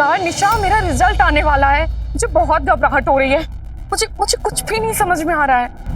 यार निशा, मेरा रिजल्ट आने वाला है, मुझे बहुत घबराहट हो रही है। मुझे कुछ भी नहीं समझ में आ रहा है।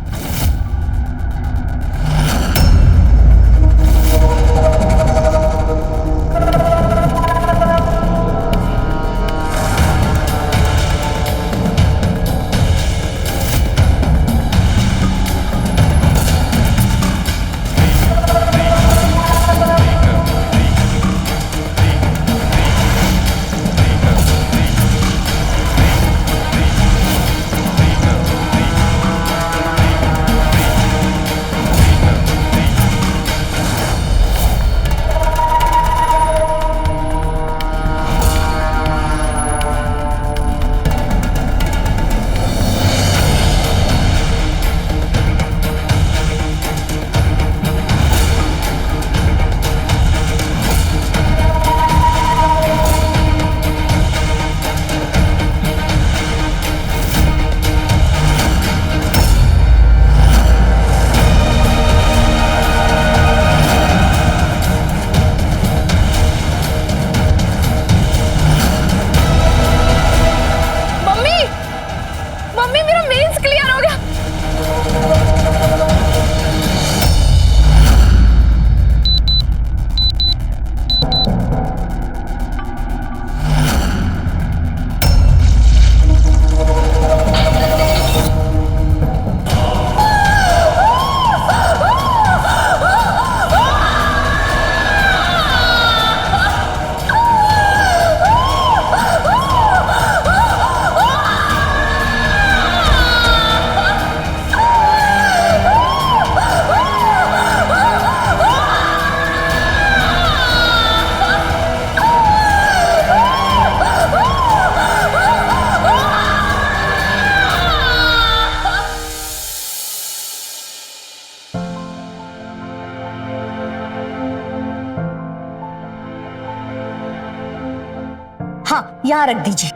हाँ, यहाँ रख दीजिए।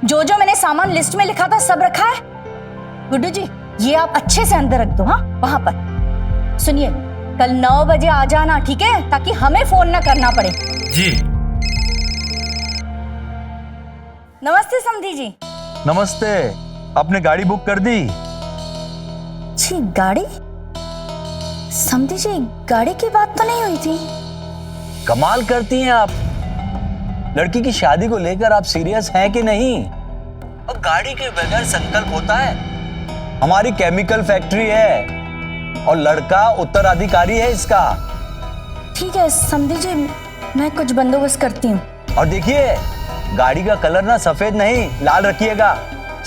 जो जो मैंने सामान लिस्ट में लिखा था सब रखा है। गुड्डू जी, ये आप अच्छे से अंदर रख दो। हाँ, वहां पर। सुनिए, कल 9 बजे आ जाना, ठीक है? ताकि हमें फोन ना करना पड़े। जी। नमस्ते समधी जी। नमस्ते। आपने गाड़ी बुक कर दी? जी, गाड़ी? समधी जी, गाड़ी की बात तो नहीं हुई थी। कमाल करती हैं आप। लड़की की शादी को लेकर आप सीरियस हैं कि नहीं? और गाड़ी के बगैर संकल्प होता है? हमारी केमिकल फैक्ट्री है और लड़का उत्तराधिकारी है इसका। ठीक है समधी जी, मैं कुछ बंदोबस्त करती हूँ। और देखिए, गाड़ी का कलर ना सफेद नहीं, लाल रखिएगा।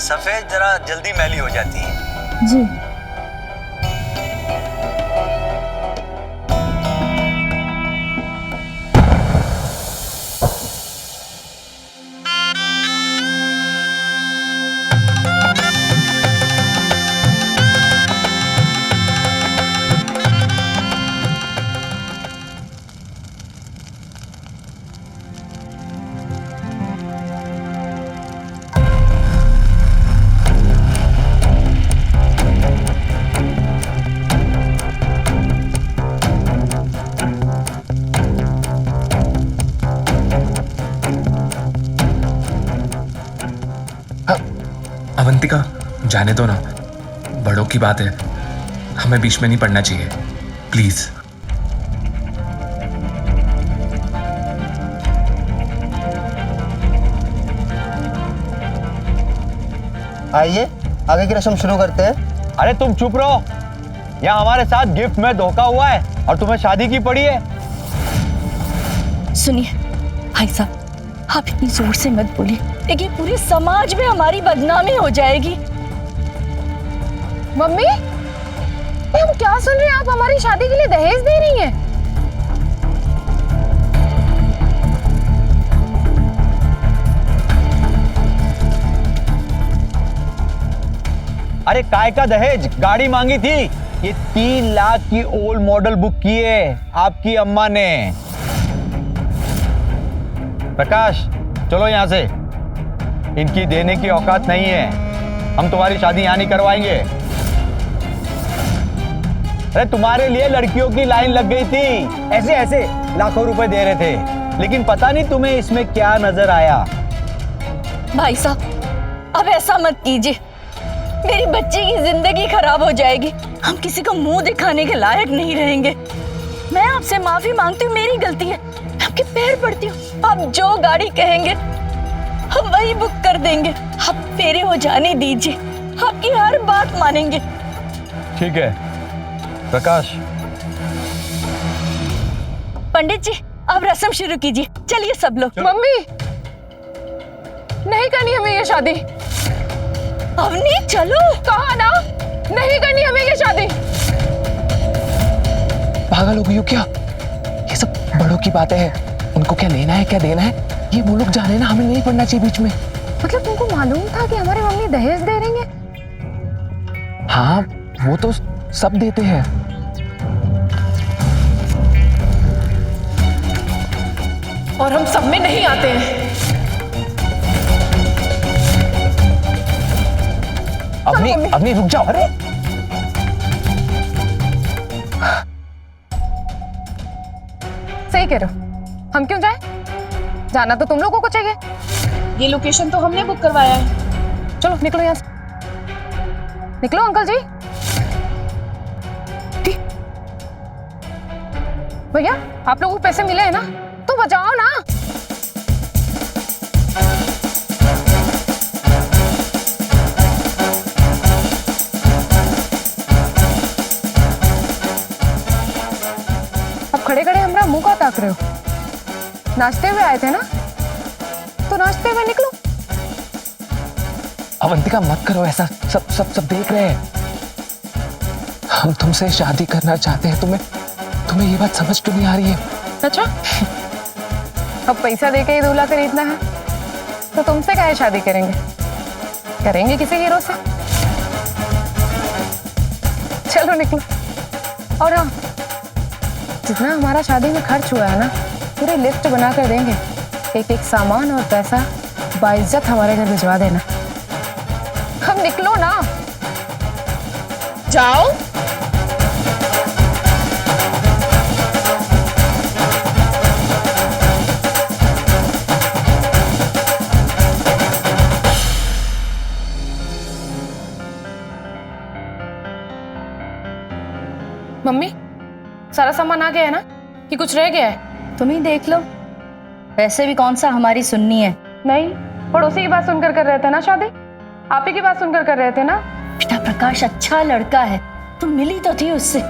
सफेद जरा जल्दी मैली हो जाती है। जी। अवंतिका, जाने दो ना, बड़ों की बात है, हमें बीच में नहीं पड़ना चाहिए, प्लीज। आइए, आगे की रस्म शुरू करते हैं। अरे तुम चुप रहो। यहाँ हमारे साथ गिफ्ट में धोखा हुआ है और तुम्हें शादी की पड़ी है। सुनिए भाई साहब, आप इतनी जोर से मत बोलिए, देखिए पूरे समाज में हमारी बदनामी हो जाएगी। मम्मी, ये हम क्या सुन रहे हैं? आप हमारी शादी के लिए दहेज दे रही हैं? अरे काय का दहेज? गाड़ी मांगी थी। ये 3 लाख की ओल्ड मॉडल बुक की है आपकी अम्मा ने। प्रकाश, चलो यहां से। इनकी देने की औकात नहीं है। हम तुम्हारी शादी यहां नहीं करवाएंगे। अरे तुम्हारे लिए लड़कियों की लाइन लग गई थी। ऐसे ऐसे लाखों रुपए दे रहे थे, लेकिन पता नहीं तुम्हें इसमें क्या नजर आया। भाई साहब अब ऐसा मत कीजिए, मेरी बच्ची की जिंदगी खराब हो जाएगी, हम किसी को मुंह दिखाने के लायक नहीं रहेंगे। मैं आपसे माफी मांगती हूँ, मेरी गलती है, मैं आपके पैर पड़ती हूँ। आप जो गाड़ी कहेंगे हम वही बुक कर देंगे, आप मेरे हो जाने दीजिए, आपकी हर बात मानेंगे। ठीक है प्रकाश। पंडित जी आप रस्म शुरू कीजिए, चलिए सब लोग। मम्मी नहीं करनी हमें ये शादी। अवनी चलो। कहा ना नहीं करनी हमें ये शादी। पागल हो गई हो क्या? ये सब बड़ों की बातें हैं, उनको क्या लेना है क्या देना है ये वो लोग जाने ना, हमें नहीं पड़ना चाहिए बीच में। मतलब तुमको मालूम था कि हमारी मम्मी दहेज दे रही है? हाँ वो तो सब देते हैं। और हम सब में नहीं आते हैं। अपनी रुक जाओ। अरे सही कह रहे हो, हम क्यों जाए? जाना तो तुम लोगों को चाहिए। ये लोकेशन तो हमने बुक करवाया है। चलो निकलो यहाँ से, निकलो अंकल जी। भैया आप लोगों को पैसे मिले हैं ना, तो बजाओ ना। अब खड़े खड़े हमारा मुंह का ताक रहे हो? नाचते हुए आए थे ना, तो नाचते हुए निकलो। अवंतिका मत करो ऐसा, सब देख रहे हैं। हम तुमसे शादी करना चाहते हैं, तुम्हें ये बात समझ क्यों नहीं आ रही है? अच्छा अब पैसा देके ही दूल्हा खरीदना है, तो तुमसे काहे शादी करेंगे? करेंगे किसी हीरो से। चलो निकलो। और हाँ, जितना हमारा शादी में खर्च हुआ है ना, पूरी लिस्ट बना कर देंगे। एक एक सामान और पैसा बाइज्जत हमारे घर भिजवा देना। हम निकलो ना। जाओ। मम्मी सारा सामान आ गया है ना, कि कुछ रह गया है? तुम ही देख लो, वैसे भी कौन सा हमारी सुननी है। नहीं, पड़ोसी की बात सुनकर कर रहे थे ना शादी, आप ही की बात सुनकर कर रहे थे ना। बेटा प्रकाश अच्छा लड़का है, तुम मिली तो थी उससे,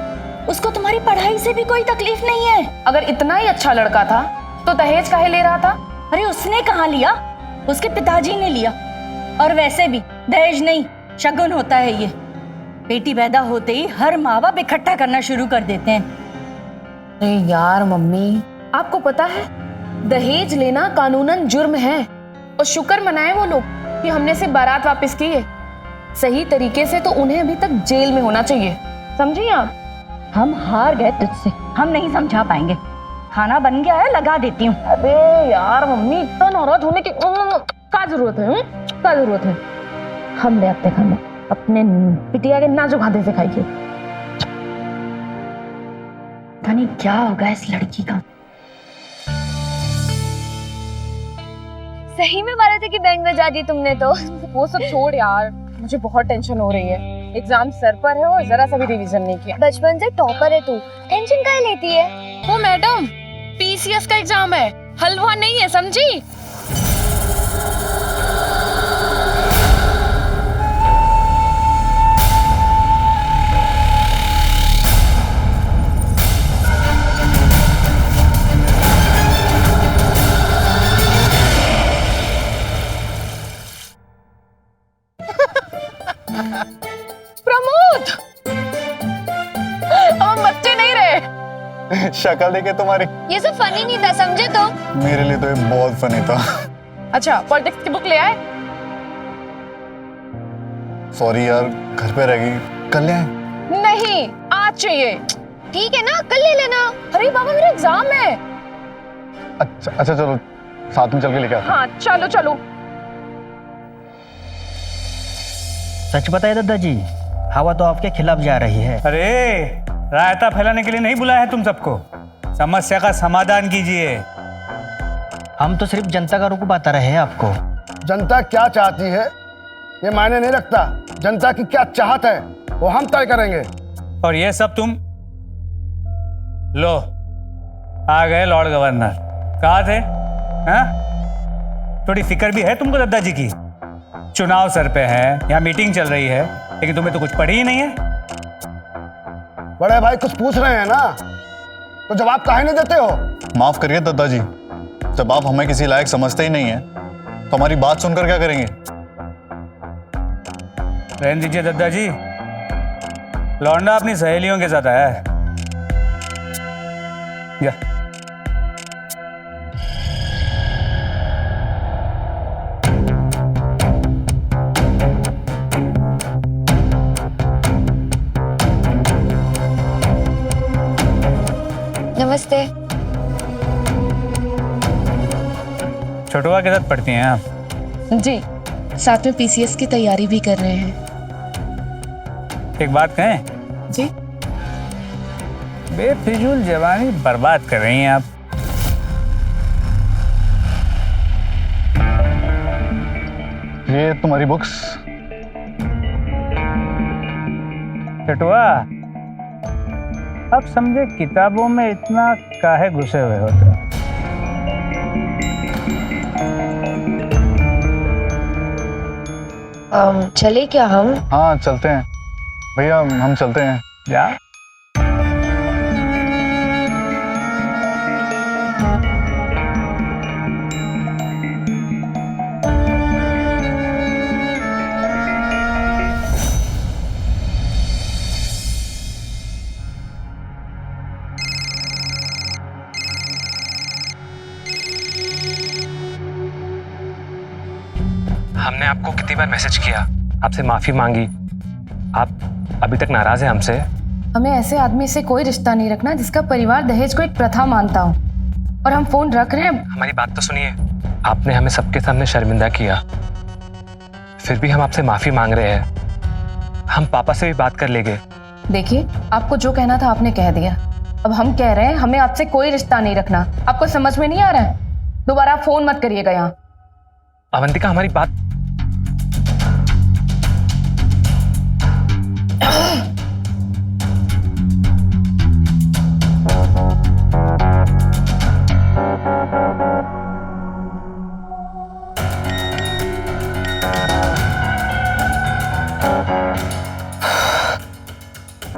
उसको तुम्हारी पढ़ाई से भी कोई तकलीफ नहीं है। अगर इतना ही अच्छा लड़का था तो दहेज काहे ले रहा था? अरे उसने कहाँ लिया, उसके पिताजी ने लिया। और वैसे भी दहेज नहीं, शगुन होता है ये। बेटी पैदा होते ही हर माँ बाप इकट्ठा करना शुरू कर देते हैं। अरे यार मम्मी, आपको पता है दहेज लेना कानूनन जुर्म है, और शुक्र मनाए वो लोग कि हमने से बारात वापस की है। सही तरीके से तो उन्हें अभी तक जेल में होना चाहिए, समझी आप? हम हार गए तुझसे, हम नहीं समझा पाएंगे। खाना बन गया है, लगा देती हूँ। अरे यार मम्मी, इतना नाराज होने की क्या जरूरत है? क्या जरूरत है? हम ले आते खाना, अपने बिटिया के नाजुक हाथे से खाइए। पता नहीं क्या होगा इस लड़की का। सही में बारात की बैंड बजा दी तुमने तो। वो सब छोड़ यार, मुझे बहुत टेंशन हो रही है। एग्जाम सर पर है और जरा सा भी रिवीजन नहीं किया। बचपन से टॉपर है तू, टेंशन काहे लेती है? वो मैडम पीसीएस का एग्जाम है, हलवा नहीं है, समझी? प्रमोद, हम बच्चे नहीं रहे। शक्ल देखे तुम्हारी, ये सब फनी नहीं था, समझे तो? मेरे लिए तो ये बहुत फनी था। अच्छा पॉलिटिक्स की बुक ले आए? सॉरी यार, घर पे रह गई, कल ले आए? नहीं, आज चाहिए। ठीक है ना, कल ले लेना। अरे बाबा मेरा एग्जाम है। अच्छा चलो साथ में चल के लेके आते हैं। हाँ चलो चलो। सच बताए दादाजी, हवा तो आपके खिलाफ जा रही है। अरे रायता फैलाने के लिए नहीं बुलाया है तुम सबको, समस्या का समाधान कीजिए। हम तो सिर्फ जनता का रुख बता रहे हैं आपको। जनता क्या चाहती है ये मायने नहीं रखता, जनता की क्या चाहत है वो हम तय करेंगे। और ये सब तुम लो आ गए लॉर्ड गवर्नर, कहाँ थे? हाँ, थोड़ी फिक्र भी है तुमको दादाजी की? चुनाव सर पे है, यहाँ मीटिंग चल रही है, लेकिन तुम्हें तो कुछ पड़ी ही नहीं है। बड़े भाई कुछ पूछ रहे हैं ना, तो जवाब काहे नहीं देते हो? माफ करिए दादाजी, जब आप हमें किसी लायक समझते ही नहीं है तो हमारी बात सुनकर क्या करेंगे? रहने दीजिए दादाजी, लौंडा अपनी सहेलियों के साथ आया है। या नमस्ते। छोटुआ के साथ पढ़ती हैं आप? जी, साथ में पीसीएस की तैयारी भी कर रहे हैं। एक बात कहें? जी। बेफिजूल जवानी बर्बाद कर रही हैं आप। ये तुम्हारी बुक्स। छोटुआ, अब समझे किताबों में इतना काहे घुसे हुए होते हो? चले क्या हम? हाँ चलते हैं भैया, हम चलते हैं। जा। हमने आपको कितनी बार मैसेज किया, आपसे माफी मांगी, आप अभी तक नाराज हैं हमसे। हमें ऐसे आदमी से कोई रिश्ता नहीं रखना जिसका परिवार दहेज को एक प्रथा मानता हो। और हम फोन रख रहे हैं। हमारी बात तो सुनिए, आपने हमें सबके सामने शर्मिंदा किया, फिर भी हम आपसे माफी मांग रहे हैं। हम पापा से भी बात कर लेंगे। देखिए, आपको जो कहना था आपने कह दिया, अब हम कह रहे हैं हमें आपसे कोई रिश्ता नहीं रखना। आपको समझ में नहीं आ रहा है? दोबारा आप फोन मत करिएगा यहाँ। अवंतिका, हमारी बात।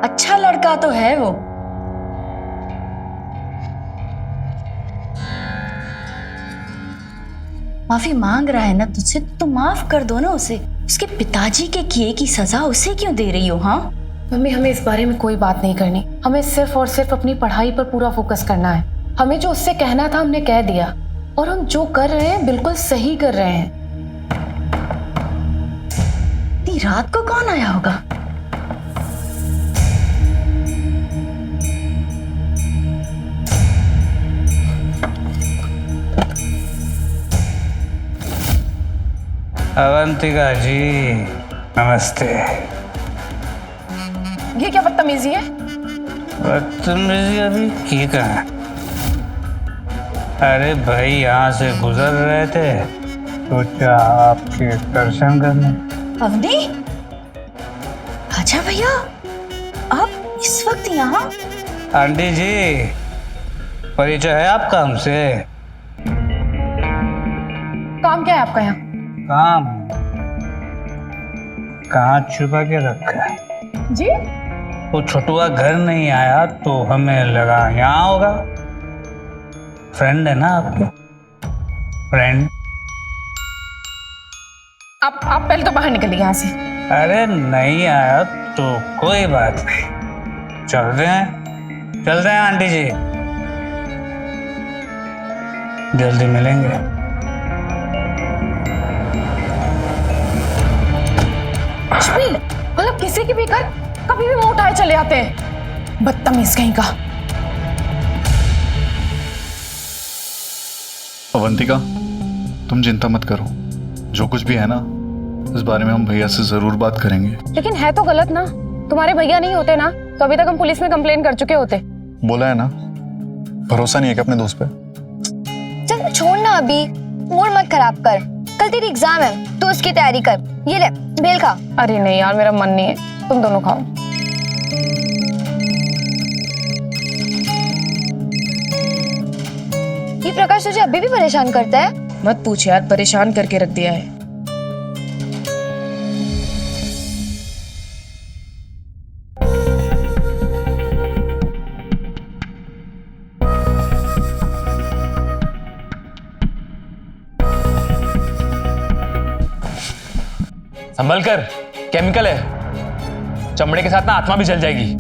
अच्छा लड़का तो है वो। माफी मांग रहा है ना तुझसे, तो माफ कर दो ना उसे। उसके पिताजी के किए की सजा उसे क्यों दे रही हो? हाँ मम्मी, हमें इस बारे में कोई बात नहीं करनी। हमें सिर्फ और सिर्फ अपनी पढ़ाई पर पूरा फोकस करना है। हमें जो उससे कहना था हमने कह दिया, और हम जो कर रहे हैं बिल्कुल सही कर रहे हैं। इतनी रात को कौन आया होगा? अवंतिका जी नमस्ते। ये क्या बदतमीजी है? बदतमीजी अभी की कहाँ? अरे भाई, यहाँ से गुजर रहे थे, सोचा आपके दर्शन करने। अवनी, आजा भैया, आप इस वक्त यहाँ? आंटी जी, परिचय है आपका हमसे? काम क्या है आपका यहाँ? काम कहाँ छुपा के रखा है जी? वो छोटुआ घर नहीं आया तो हमें लगा यहाँ होगा। फ्रेंड है ना आपके? फ्रेंड। आप पहले तो बाहर निकलिए यहाँ से। अरे नहीं आया तो कोई बात नहीं, चलते हैं आंटी जी, जल्दी मिलेंगे। मतलब किसी की भी घर कभी भी मुंह उठाए चले आते हैं, बदतमीज कहीं का। अवंतिका, तुम चिंता मत करो, जो कुछ भी है ना, इस बारे में हम भैया से जरूर बात करेंगे। लेकिन है तो गलत ना। तुम्हारे भैया नहीं होते ना तो अभी तक हम पुलिस में कंप्लेन कर चुके होते। बोला है ना, भरोसा नहीं है क्या अपने दोस्त पे? चल छोड़ना अभी, मूड मत खराब कर। कल तेरी एग्जाम है, तू उसकी तैयारी कर। ये ले भेल खा। अरे नहीं यार, मेरा मन नहीं है, तुम दोनों खाओ। ये प्रकाश तुझे अभी भी परेशान करता है? मत पूछ यार, परेशान करके रख दिया है। संभल कर, केमिकल है, चमड़े के साथ ना आत्मा भी जल जाएगी।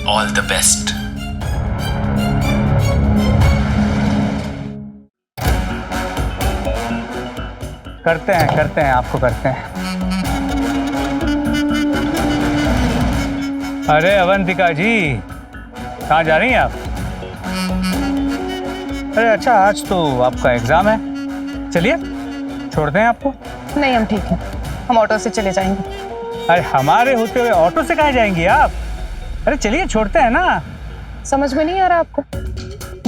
All the best. करते हैं, आपको करते हैं। अरे अवंतिका जी, कहाँ जा रही हैं आप? अरे अच्छा, आज तो आपका एग्जाम है, चलिए छोड़ते हैं आपको। नहीं, हम ठीक हैं, हम ऑटो से चले जाएंगे। अरे हमारे होते हुए ऑटो से कहाँ जाएंगी आप? अरे चलिए छोड़ते हैं ना। समझ में नहीं आ रहा आपको?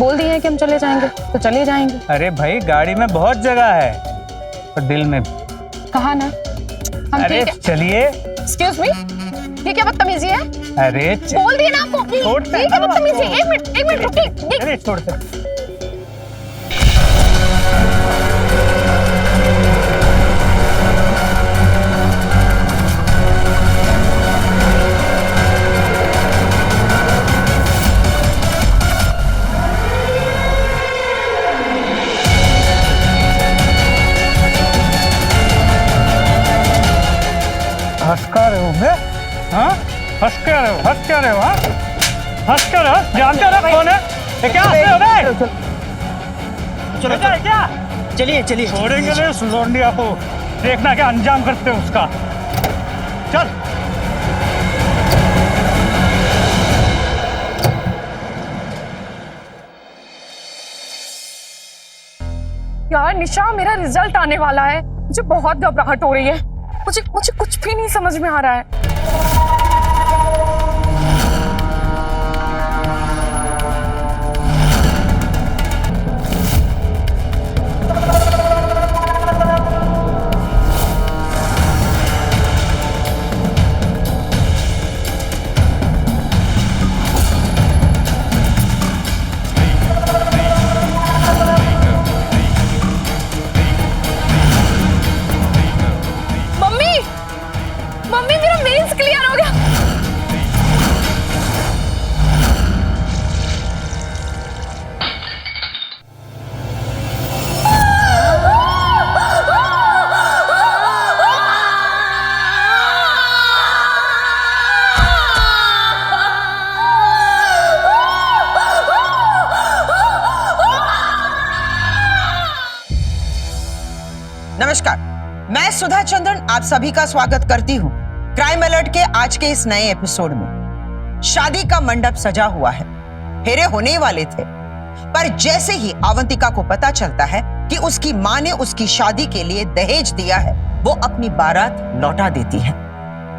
बोल दिए हैं कि हम चले जाएंगे तो चले जाएंगे। अरे भाई, गाड़ी में बहुत जगह है और दिल में भी। कहा ना हम। अरे चलिए। एक्सक्यूज मी, ये क्या बदतमीजी है? अरे बोल दिए ना आपको, छोड़ते ये क्या बदतमीजी है? एक मिनट रुकिए। अरे छोड़ते हैं। हंस कर रहे हो बे? हाँ? हंस क्या रहे हो? हाँ? हंस क्या रहे हो? जानते हो ना कौन है? ये क्या हंस रहे हो बे? चलो क्या? चलिए चलिए। छोड़ेंगे नहीं उस लौंडिया को, देखना क्या अंजाम करते हो उसका। चल। यार निशा, मेरा रिजल्ट आने वाला है, मुझे बहुत घबराहट हो रही है। मुझे कुछ भी नहीं समझ में आ रहा है। मम्मी, मेरा मेंस क्लियर हो गया। नमस्कार, मैं सुधा चंद्रन आप सभी का स्वागत करती हूँ क्राइम अलर्ट के आज के इस नए एपिसोड में। शादी का मंडप सजा हुआ है, फेरे होने वाले थे, पर जैसे ही अवंतिका को पता चलता है कि उसकी माँ ने उसकी शादी के लिए दहेज दिया है, वो अपनी बारात लौटा देती है।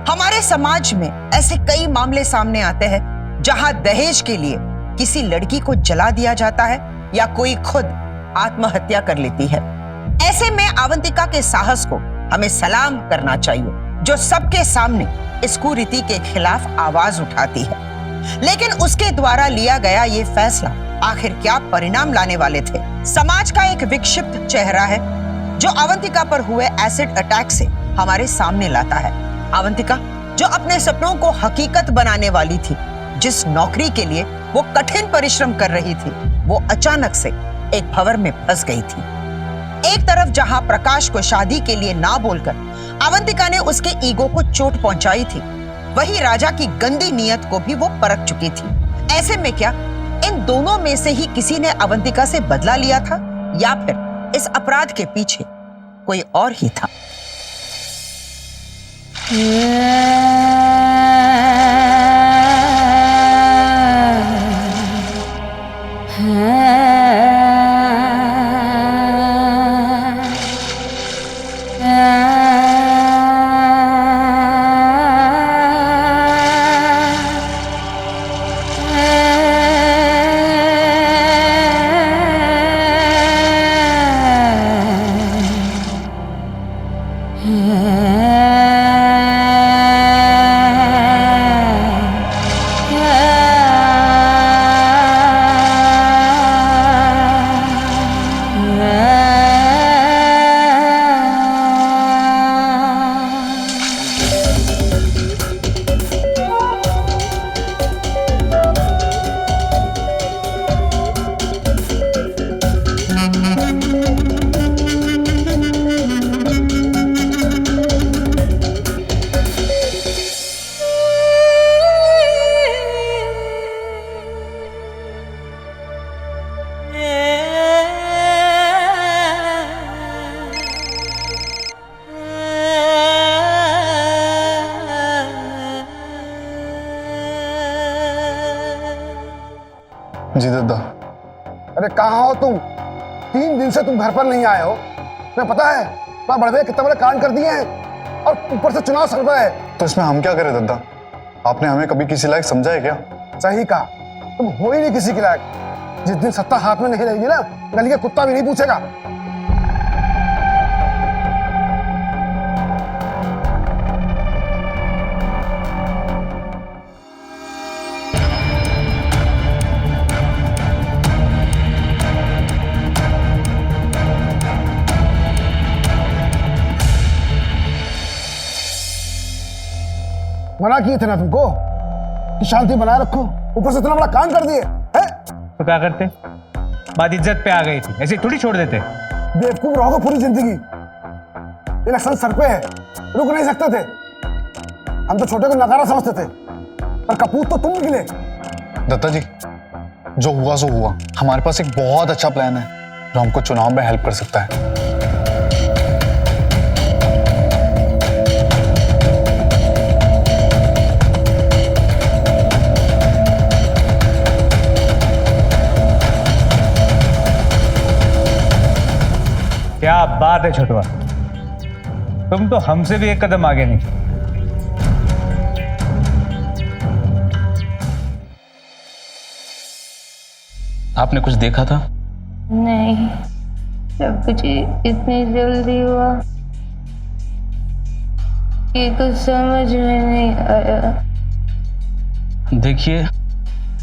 हमारे समाज में ऐसे कई मामले सामने आते हैं जहां दहेज के लिए किसी लड़की को जला दिया जाता है या कोई खुद आत्महत्या कर लेती है। ऐसे में अवंतिका के साहस को हमें सलाम करना चाहिए, जो सबके सामने इस कुरीति के खिलाफ आवाज उठाती है। लेकिन उसके द्वारा लिया गया ये फैसला आखिर क्या परिणाम लाने वाले थे? समाज का एक विक्षिप्त चेहरा है जो अवंतिका पर हुए एसिड अटैक से हमारे सामने लाता है। अवंतिका जो अपने सपनों को हकीकत बनाने वाली थी, जिस नौकरी के लिए वो कठिन परिश्रम कर रही थी, वो अचानक से एक भंवर में फंस गई थी। एक तरफ जहां प्रकाश को शादी के लिए ना बोलकर अवंतिका ने उसके ईगो को चोट पहुंचाई थी, वही राजा की गंदी नीयत को भी वो परख चुकी थी। ऐसे में क्या इन दोनों में से ही किसी ने अवंतिका से बदला लिया था, या फिर इस अपराध के पीछे कोई और ही था? हाँ जी दादा। अरे कहाँ हो तुम? 3 दिन से तुम घर पर नहीं आए हो। तुम्हें पता है मैं बड़े कितने बड़े कांड कर दिए हैं और ऊपर से चुनाव चल रहा है। तो इसमें हम क्या करें दादा? आपने हमें कभी किसी लायक समझा है क्या? सही कहा, तुम हो ही नहीं किसी के लायक। जिस दिन सत्ता हाथ में नहीं रहेगी ना, गली का कुत्ता भी नहीं पूछेगा। मना किए थे ना तुमको कि शांति बनाए रखो, ऊपर से इतना बड़ा कांड कर दिए हैं। तो क्या करते? बात इज्जत पे आ गई थी, ऐसे थोड़ी छोड़ देते। बेवकूफ रहोगे पूरी जिंदगी। इलेक्शन सर पे है, रुक नहीं सकते थे। हम तो छोटे को नकारा समझते थे, पर कपूत तो तुम निकले। दत्ता जी, जो हुआ सो हुआ। हमारे पास एक बहुत अच्छा प्लान है जो हमको चुनाव में हेल्प कर सकता है। क्या बात है छोटवा, तुम तो हमसे भी एक कदम आगे नहीं। आपने कुछ देखा था? नहीं, सब कुछ इतनी जल्दी हुआ कि कुछ समझ में नहीं आया। देखिए,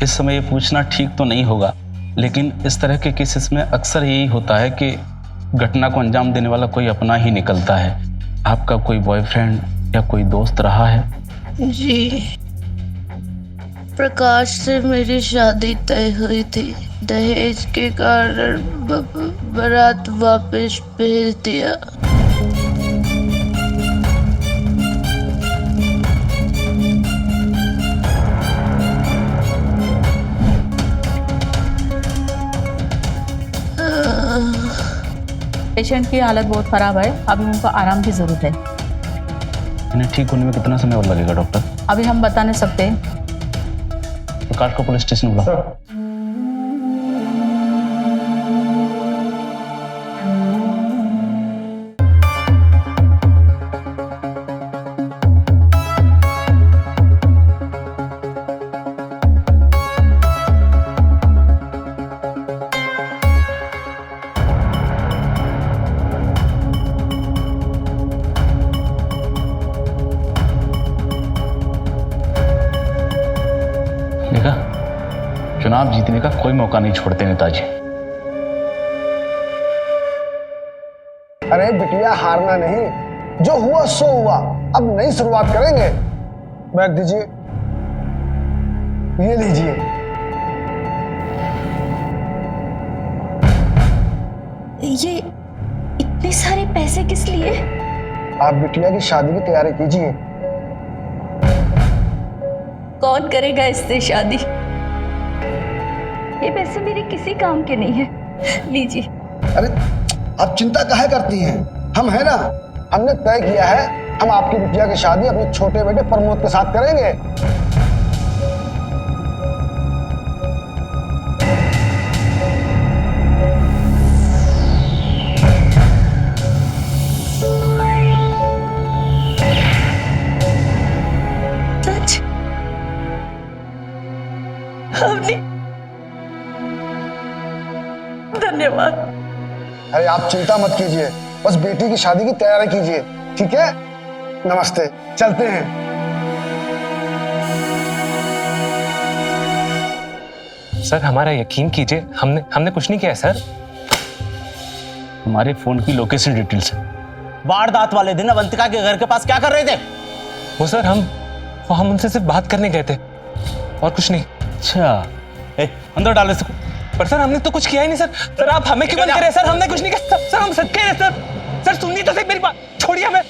इस समय ये पूछना ठीक तो नहीं होगा, लेकिन इस तरह के केसेस में अक्सर यही होता है कि घटना को अंजाम देने वाला कोई अपना ही निकलता है। आपका कोई बॉयफ्रेंड या कोई दोस्त रहा है? जी, प्रकाश से मेरी शादी तय हुई थी। दहेज के कारण बारात वापस भेज दिया। पेशेंट की हालत बहुत खराब है, अभी उनको आराम की जरूरत है। इन्हें ठीक होने में कितना समय और लगेगा डॉक्टर? अभी हम बता नहीं सकते। प्रकाश को पुलिस स्टेशन बुलाओ। देखा, चुनाव जीतने का कोई मौका नहीं छोड़ते नेताजी। अरे बिटिया, हारना नहीं, जो हुआ सो हुआ। अब नई शुरुआत करेंगे। बैग दीजिए, ये लीजिए। ये इतने सारे पैसे किस लिए? आप बिटिया की शादी की तैयारी कीजिए। कौन करेगा इससे शादी? ये पैसे मेरे किसी काम के नहीं है, लीजिए। अरे आप चिंता काहे करती हैं? हम है ना, हमने तय किया है, हम आपकी बिटिया की शादी अपने छोटे बेटे प्रमोद के साथ करेंगे। सच? हमने? धन्यवाद। अरे आप चिंता मत कीजिए, बस बेटी की शादी की तैयारी कीजिए। ठीक है, नमस्ते, चलते हैं। सर हमारा यकीन कीजिए, हमने कुछ नहीं किया है सर। हमारे फोन की लोकेशन डिटेल्स है। वारदात वाले दिन अवंतिका के घर के पास क्या कर रहे थे? वो सर हम उनसे सिर्फ बात करने गए थे और कुछ नहीं। अच्छा, अंदर डालो इसको। पर सर हमने तो कुछ किया ही नहीं सर। सर आप हमें क्यों बंद कर रहे हैं सर? हमने कुछ नहीं किया सर, हम सच कह रहे हैं सर। सर सुनिए तो सही मेरी बात, छोड़िए हमें।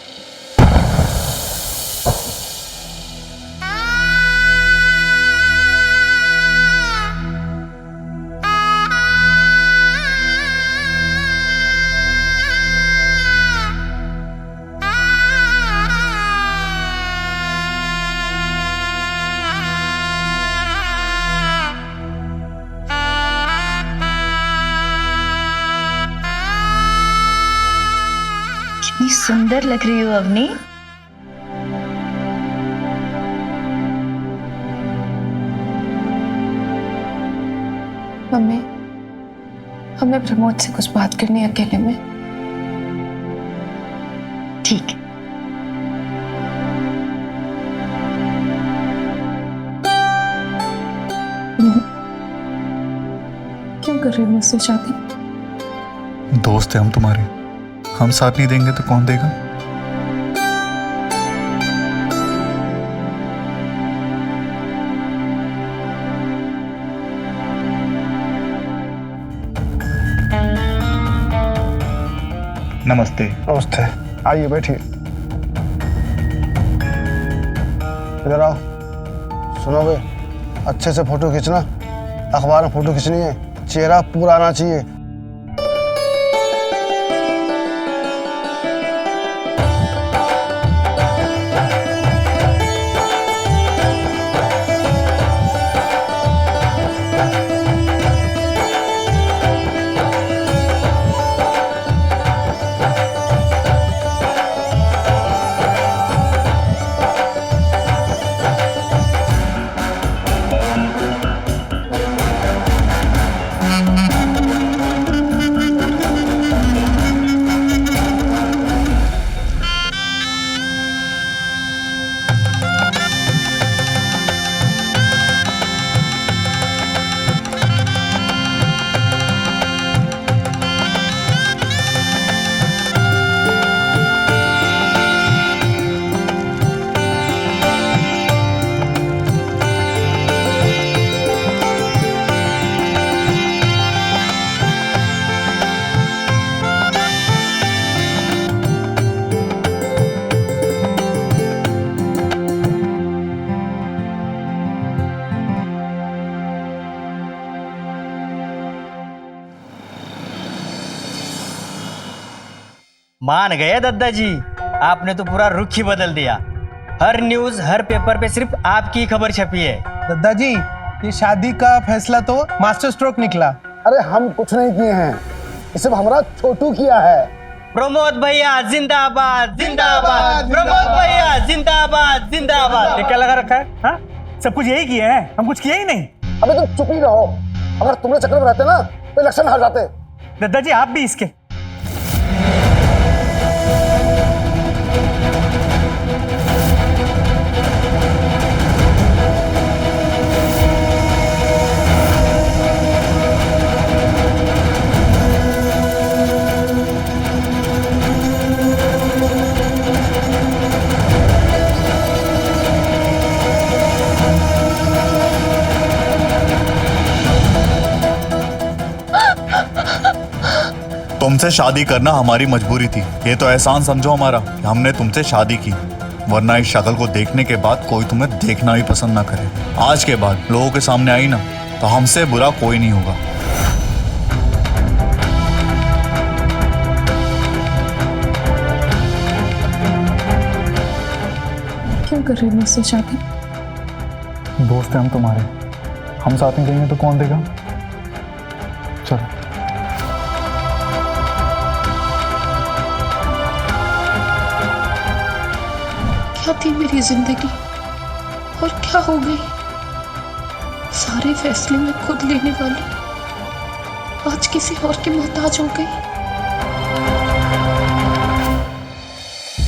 कितनी सुंदर लग रही हो अवनी। मम्मी, हमें प्रमोद से कुछ बात करनी है अकेले में। ठीक है। क्यों कर रही हो मुझसे शादी? दोस्त है हम तुम्हारे, हम साथ नहीं देंगे तो कौन देगा? नमस्ते। नमस्ते, आइए बैठिए। इधर आओ। सुनोगे, अच्छे से फोटो खींचना, अखबार में फोटो खींचनी है, चेहरा पूरा आना चाहिए। मान गए दद्दा जी, आपने तो पूरा रुख ही बदल दिया। हर न्यूज, हर पेपर पे सिर्फ आपकी खबर छपी है। दद्दा जी, ये शादी का फैसला तो मास्टर स्ट्रोक निकला। अरे हम कुछ नहीं किए हैं, ये सब हमारा छोटू किया है। प्रमोद भैया जिंदाबाद जिंदाबाद, प्रमोद भैया जिंदाबाद जिंदाबाद। ये क्या लगा रखा है? हाँ, सब कुछ यही किए हैं, हम कुछ किया ही नहीं। अबे तुम चुप ही रहो, अगर तुमने चक्कर में रहते ना तो इलेक्शन हार जाते। दद्दा जी आप भी इसके। तुमसे शादी करना हमारी मजबूरी थी। ये तो एहसान समझो हमारा कि हमने तुमसे शादी की, वरना इस शक्ल को देखने के बाद कोई तुम्हें देखना भी पसंद ना करे। आज के बाद लोगों के सामने आई ना तो हमसे बुरा कोई नहीं होगा। क्यों कर रही हो मुझसे शादी? दोस्त है हम तुम्हारे, हम साथ में देंगे तो कौन देगा? चलो। क्या थी मेरी जिंदगी और क्या हो गई? सारे फैसले मैं खुद लेने वाली, आज किसी और की मोहताज हो गई।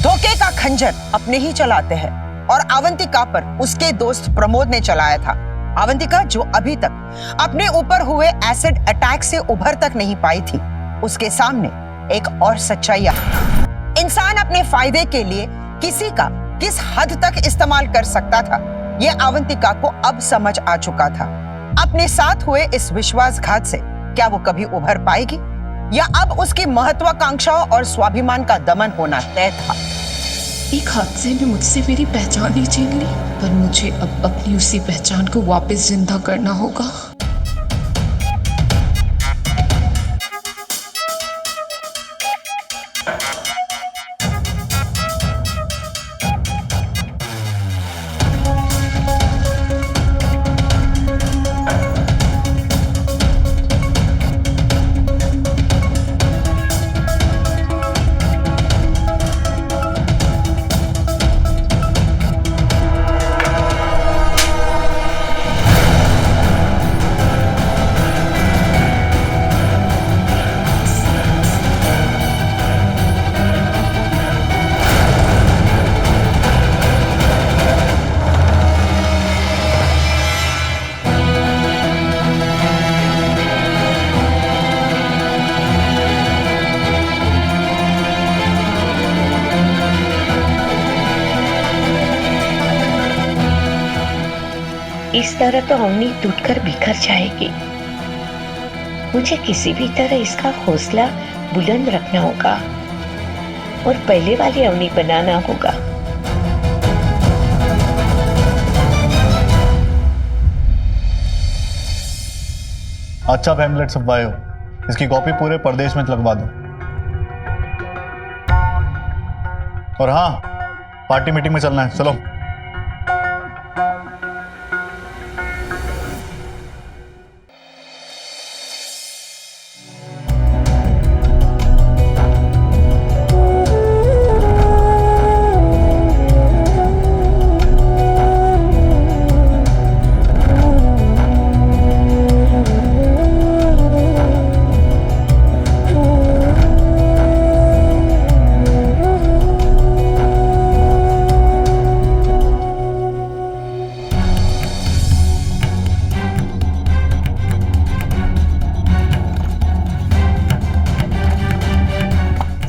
धोखे पूरा खंजर अपने ही चलाते हैं और अवंतिका पर उसके दोस्त प्रमोद ने चलाया था। अवंतिका जो अभी तक अपने ऊपर हुए एसिड अटैक से उभर तक नहीं पाई थी, उसके सामने एक और सच्चाई आई। इंसान अपने फायदे के लिए किसी का किस हद तक इस्तेमाल कर सकता था, यह अवंतिका को अब समझ आ चुका था। अपने साथ हुए इस विश्वासघात से क्या वो कभी उभर पाएगी, या अब उसकी महत्वाकांक्षाओं और स्वाभिमान का दमन होना तय था। एक हादसे ने मुझसे मेरी पहचान ही छीन ली, पर मुझे अब अपनी उसी पहचान को वापस जिंदा करना होगा। इस तरह तो अवनी टूटकर बिखर जाएगी। मुझे किसी भी तरह इसका हौसला बुलंद रखना होगा और पहले वाली अवनी बनाना होगा। अच्छा पैम्फलेट छपवाए हो, इसकी कॉपी पूरे प्रदेश में लगवा दो। और हाँ, पार्टी मीटिंग में चलना है, चलो।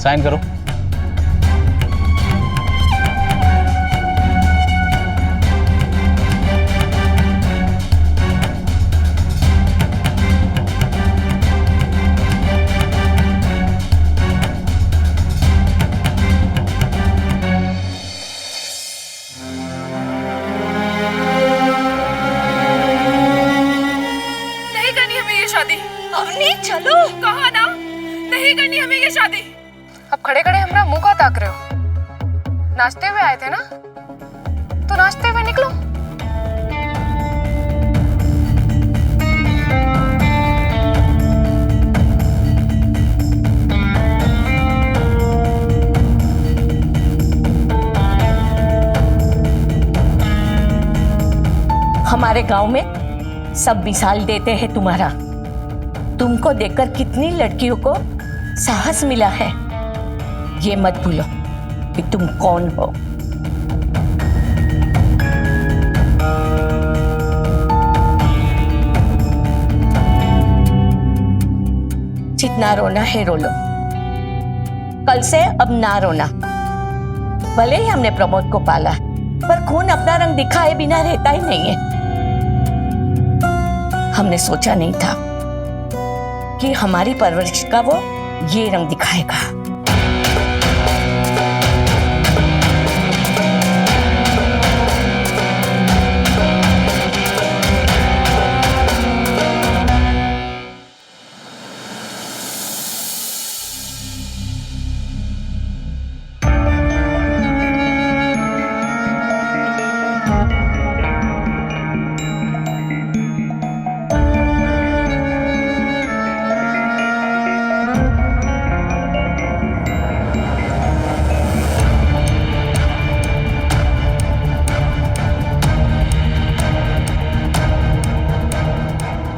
साइन करो। नहीं करनी हमें ये शादी। अवनी चलो। कहा ना नहीं करनी हमें ये शादी। अब खड़े खड़े हमारा मुंह का ताक रहे हो। नाचते हुए आए थे ना, तो नाचते हुए निकलो। हमारे गांव में सब मिसाल देते हैं तुम्हारा। तुमको देखकर कितनी लड़कियों को साहस मिला है। ये मत भूलो कि तुम कौन हो। जितना रोना है रो लो, कल से अब ना रोना। भले ही हमने प्रमोद को पाला, पर खून अपना रंग दिखाए बिना रहता ही नहीं है। हमने सोचा नहीं था कि हमारी परवरिश का वो ये रंग दिखाएगा।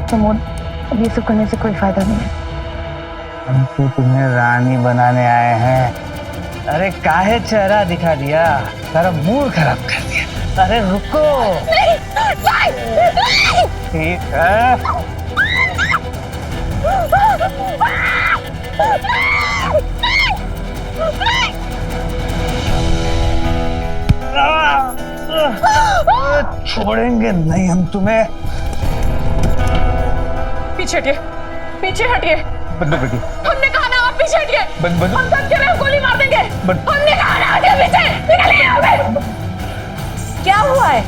प्रमोद, अब ये सब करने से कोई फायदा नहीं है। हम तो तुम्हें रानी बनाने आए हैं। अरे काहे चेहरा दिखा दिया, सारा मूड खराब कर दिया। अरे रुको। ठीक है। छोड़ेंगे नहीं हम तुम्हें। पीछे हटिए, पीछे हटिए। बंदूक रखिए। हमने कहा ना आप पीछे हटिए। बंदूक। हम सब कह रहे गोली मार देंगे। हमने कहा ना हटिए पीछे। निकलिए यहाँ से। क्या हुआ है?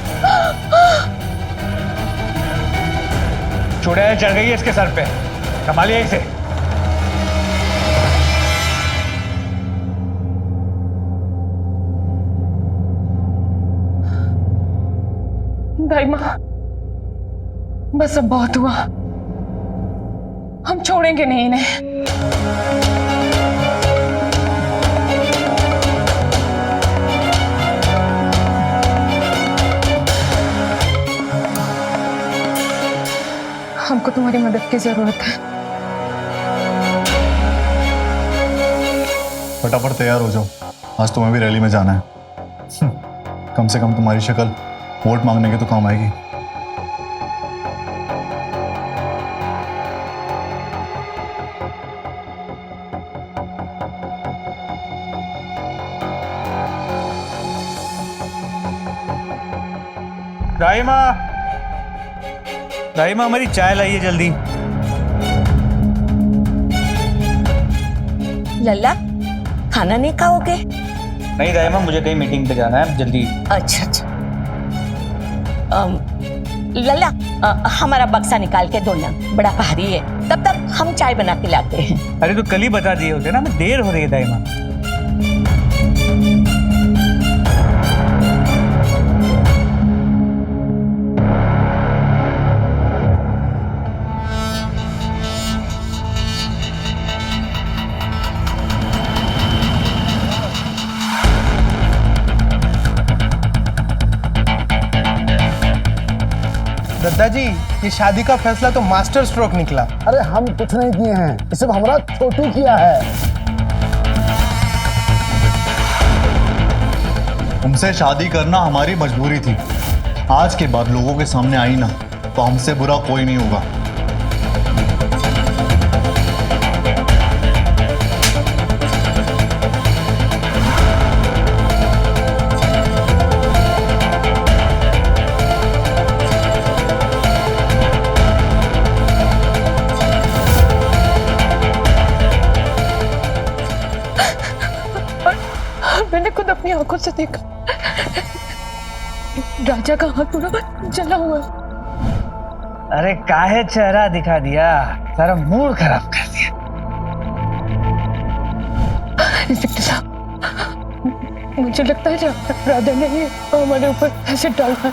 चुड़ैल चढ़ गई है इसके सर पे, संभालिए इसे। दाई माँ, बस अब बहुत हुआ, हम छोड़ेंगे नहीं इन्हें। हमको तुम्हारी मदद की जरूरत है। फटाफट तैयार हो जाओ, आज तुम्हें भी रैली में जाना है। कम से कम तुम्हारी शक्ल वोट मांगने के तो काम आएगी। दाइमा, दाइमा हमारी चाय लाइए जल्दी। लल्ला, खाना नहीं खाओगे? नहीं दाइमा, मुझे कहीं मीटिंग पे जाना है, जल्दी। अच्छा अच्छा। लल्ला, हमारा बक्सा निकाल के दो ना, बड़ा भारी है। तब तक हम चाय बना के लाते हैं। अरे तो कल ही बता दिए होते ना, मैं देर हो रही है दाइमा। दद्दा जी, ये शादी का फैसला तो मास्टर स्ट्रोक निकला। अरे हम कुछ नहीं किए हैं, ये सब हमारा छोटू किया है। तुमसे शादी करना हमारी मजबूरी थी। आज के बाद लोगों के सामने आई ना तो हमसे बुरा कोई नहीं होगा। मैंने खुद अपनी आंखों से देखा, राजा का हाथ पूरा जला हुआ। अरे काहे चेहरा दिखा दिया, सारा मूड खराब कर दिया। इंस्पेक्टर साहब, मुझे लगता है राजा ने ये हमारे ऊपर एसिड डाला है।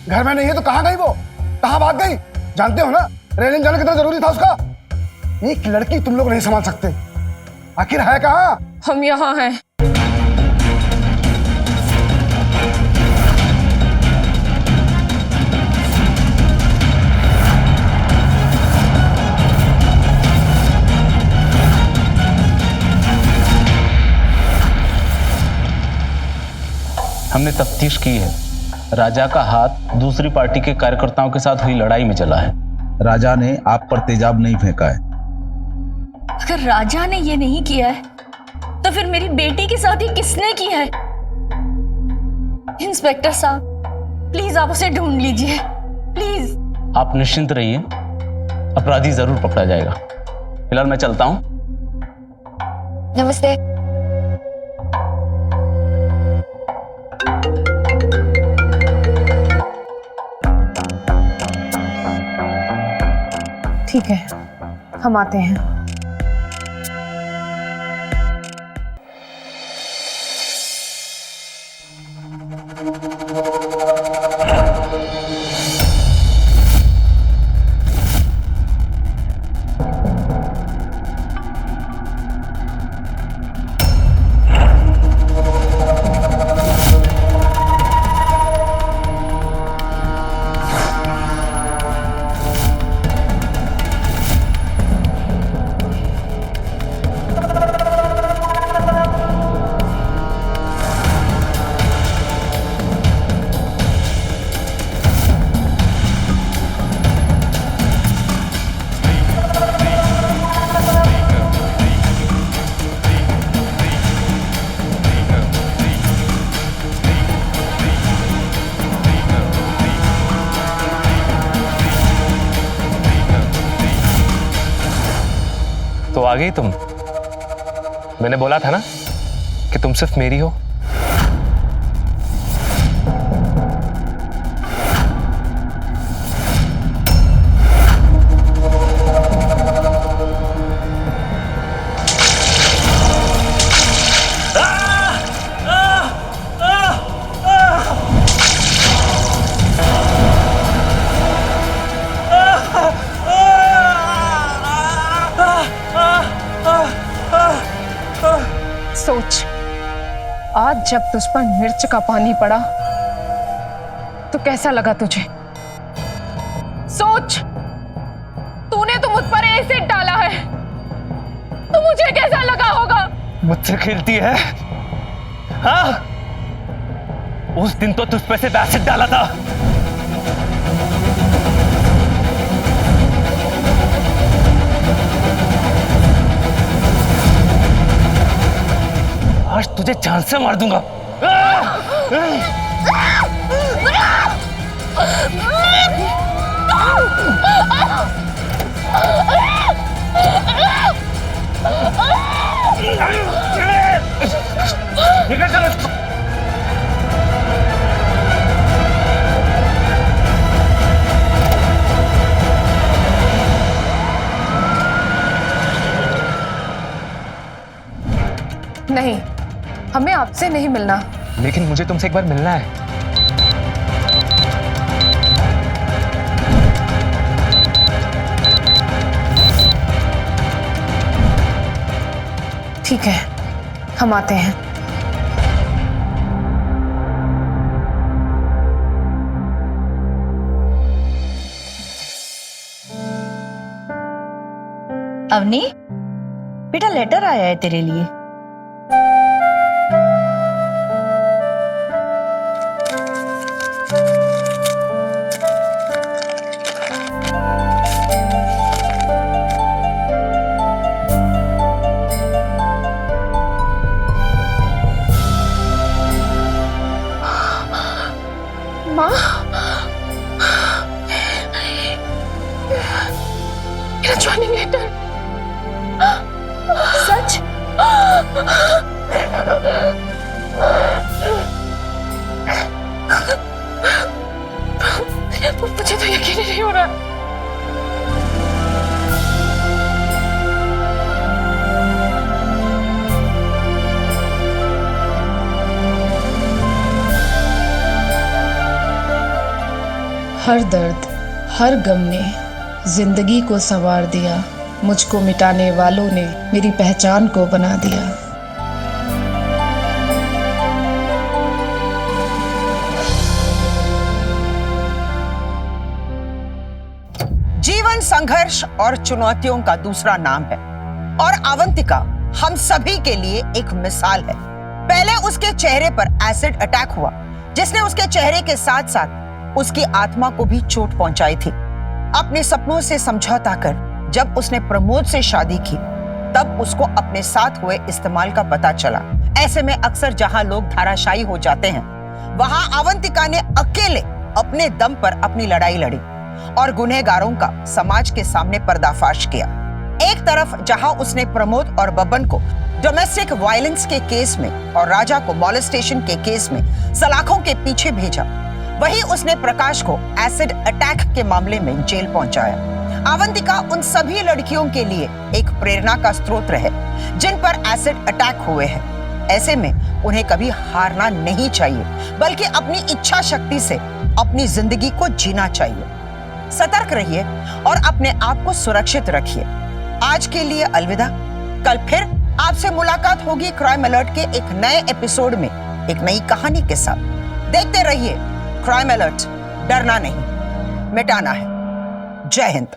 घर में नहीं है तो कहाँ गई वो? कहाँ भाग गई? जानते हो ना रैली में जाना कितना जरूरी था उसका। एक लड़की तुम लोग नहीं संभाल सकते, आखिर है कहाँ? हम यहाँ हैं। हमने तफ्तीश की है, राजा का हाथ दूसरी पार्टी के कार्यकर्ताओं के साथ हुई लड़ाई में जला है। राजा ने आप पर तेजाब नहीं फेंका है। अगर राजा ने ये नहीं किया है तो फिर मेरी बेटी की शादी किसने की है? इंस्पेक्टर साहब, प्लीज आप उसे ढूंढ लीजिए, प्लीज। आप निश्चिंत रहिए, अपराधी जरूर पकड़ा जाएगा। फिलहाल मैं चलता हूं। नमस्ते। ठीक है, हम आते हैं। गई तुम। मैंने बोला था ना कि तुम सिर्फ मेरी हो। सोच, आज जब तुझ पर मिर्च का पानी पड़ा तो कैसा लगा तुझे? सोच, तूने तो मुझ पर एसिड डाला है तो मुझे कैसा लगा होगा? मुझसे खेलती है? हाँ, उस दिन तो तुझ पे से एसिड डाला था। आज तुझे जान से मार दूंगा। निकल चलो। नहीं, हमें आपसे नहीं मिलना। लेकिन मुझे तुमसे एक बार मिलना है। ठीक है, हम आते हैं। अवनी, बेटा लेटर आया है तेरे लिए। माँ, मेरा ज्वाइनिंग लेटर। सच? मुझे तो यकीन ही नहीं हो रहा। हर दर्द, हर गम ने जिंदगी को संवार दिया, मुझको मिटाने वालों ने मेरी पहचान को बना दिया। जीवन संघर्ष और चुनौतियों का दूसरा नाम है और अवंतिका हम सभी के लिए एक मिसाल है। पहले उसके चेहरे पर एसिड अटैक हुआ जिसने उसके चेहरे के साथ साथ उसकी आत्मा को भी चोट पहुंचाई थी। अपने सपनों से समझौता कर जब उसने प्रमोद से शादी की तब उसको अपने साथ हुए इस्तेमाल का पता चला। ऐसे में अक्सर जहां लोग धाराशायी हो जाते हैं वहां अवंतिका ने अकेले अपने दम पर अपनी लड़ाई लड़ी और गुनहगारों का समाज के सामने पर्दाफाश किया। एक तरफ जहां उसने प्रमोद और बब्बन को डोमेस्टिक वायलेंस के केस में और राजा को मॉलेस्टेशन के केस में सलाखों के पीछे भेजा, वहीं उसने प्रकाश को एसिड अटैक के मामले में जेल पहुंचाया। अवंतिका उन सभी लड़कियों के लिए एक प्रेरणा का स्रोत है जिन पर एसिड अटैक हुए हैं। ऐसे में उन्हें कभी हारना नहीं चाहिए बल्कि अपनी इच्छा शक्ति से अपनी जिंदगी को जीना चाहिए। सतर्क रहिए और अपने आप को सुरक्षित रखिए। आज के लिए अलविदा। कल फिर आपसे मुलाकात होगी क्राइम अलर्ट के एक नए एपिसोड में एक नई कहानी के साथ। देखते रहिए क्राइम अलर्ट। डरना नहीं, मिटाना है। जय हिंद।